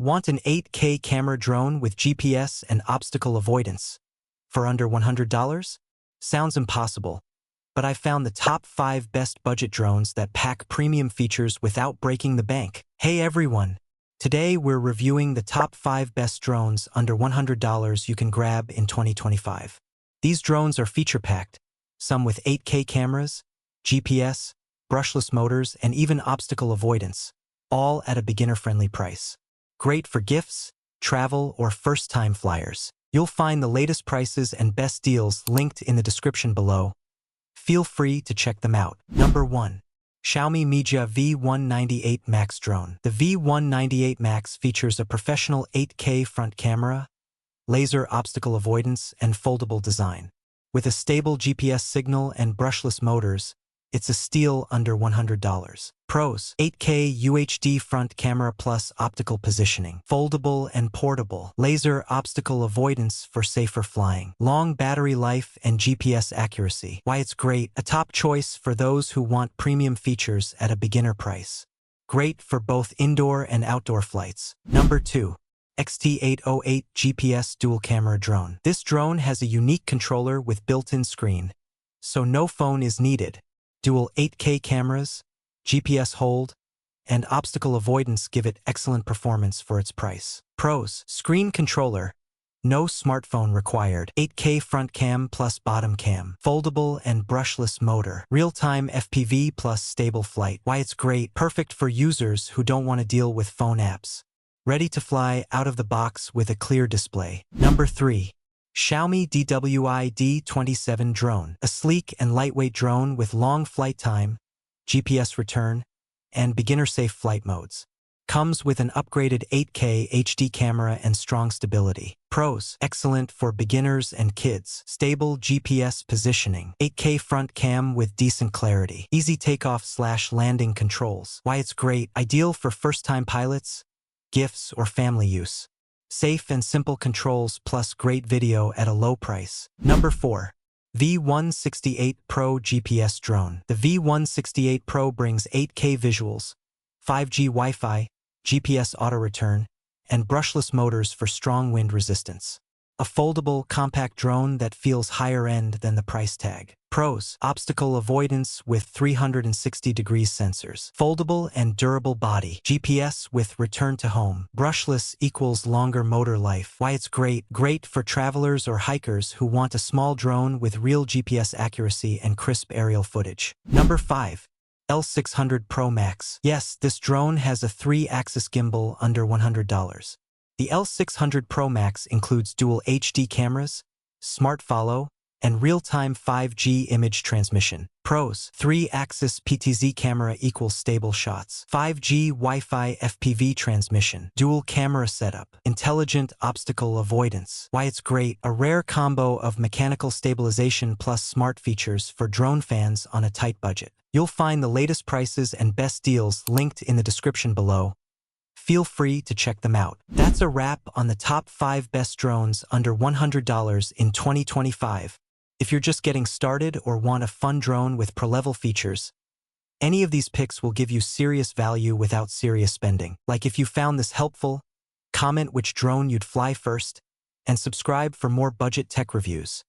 Want an 8K camera drone with GPS and obstacle avoidance for under $100? Sounds impossible, but I found the top 5 best budget drones that pack premium features without breaking the bank. Hey everyone! Today we're reviewing the top 5 best drones under $100 you can grab in 2025. These drones are feature-packed, some with 8K cameras, GPS, brushless motors, and even obstacle avoidance, all at a beginner-friendly price. Great for gifts, travel, or first-time flyers. You'll find the latest prices and best deals linked in the description below. Feel free to check them out. Number 1. Xiaomi Mijia V198 Max Drone. The V198 Max features a professional 8K front camera, laser obstacle avoidance, and foldable design. With a stable GPS signal and brushless motors, it's a steal under $100. Pros: 8K UHD front camera plus optical positioning, foldable and portable, laser obstacle avoidance for safer flying, long battery life and GPS accuracy. Why it's great: a top choice for those who want premium features at a beginner price. Great for both indoor and outdoor flights. Number 2. XT808 GPS Dual Camera Drone. This drone has a unique controller with built-in screen, so no phone is needed. Dual 8K cameras, GPS hold, and obstacle avoidance give it excellent performance for its price. Pros: screen controller, no smartphone required, 8K front cam plus bottom cam, foldable and brushless motor, real-time FPV plus stable flight. Why it's great: perfect for users who don't want to deal with phone apps. Ready to fly out of the box with a clear display. Number 3. Xiaomi DWI D27 Drone. A sleek and lightweight drone with long flight time, GPS return, and beginner-safe flight modes. Comes with an upgraded 8K HD camera and strong stability. Pros: excellent for beginners and kids. Stable GPS positioning, 8K front cam with decent clarity, easy takeoff/landing controls. Why it's great: ideal for first-time pilots, gifts, or family use. Safe and simple controls plus great video at a low price. Number 4. V168 Pro GPS Drone. The V168 Pro brings 8K visuals, 5G Wi-Fi, GPS auto-return, and brushless motors for strong wind resistance. A foldable, compact drone that feels higher-end than the price tag. Pros: obstacle avoidance with 360-degree sensors, foldable and durable body, GPS with return to home, brushless equals longer motor life. Why it's great: great for travelers or hikers who want a small drone with real GPS accuracy and crisp aerial footage. Number 5. L600 Pro Max. Yes, this drone has a 3-axis gimbal under $100. The L600 Pro Max includes dual HD cameras, smart follow, and real-time 5G image transmission. Pros: 3-axis PTZ camera equals stable shots, 5G Wi-Fi FPV transmission, dual camera setup, intelligent obstacle avoidance. Why it's great: a rare combo of mechanical stabilization plus smart features for drone fans on a tight budget. You'll find the latest prices and best deals linked in the description below. Feel free to check them out. That's a wrap on the top 5 best drones under $100 in 2025. If you're just getting started or want a fun drone with pro-level features, any of these picks will give you serious value without serious spending. Like, if you found this helpful, comment which drone you'd fly first, and subscribe for more budget tech reviews.